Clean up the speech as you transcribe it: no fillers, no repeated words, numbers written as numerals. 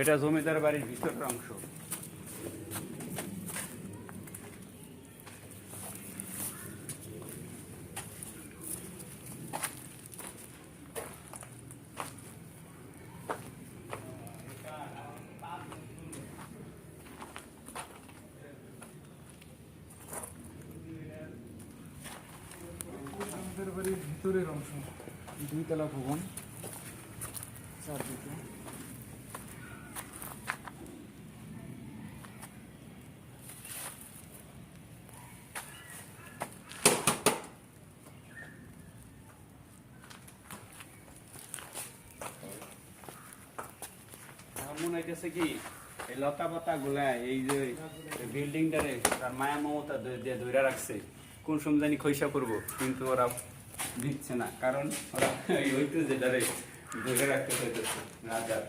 এটা জমিদার বাড়ির ভিতরের অংশ। জমিদার বাড়ির ভিতরের অংশ, 2 তলা ভবন, চারদিকে। মনে হইতেছে কি এই লতা পাতা গুলা এই যে বিল্ডিংটারে তার মায়া মমতা দিয়ে ধরে রাখছে, কোন সময় জানি খৈসা করবো, কিন্তু ওরা দিচ্ছে না, কারণ ওরা ওই তো যেটারে ধরে রাখতে চাইতেছে রাজার।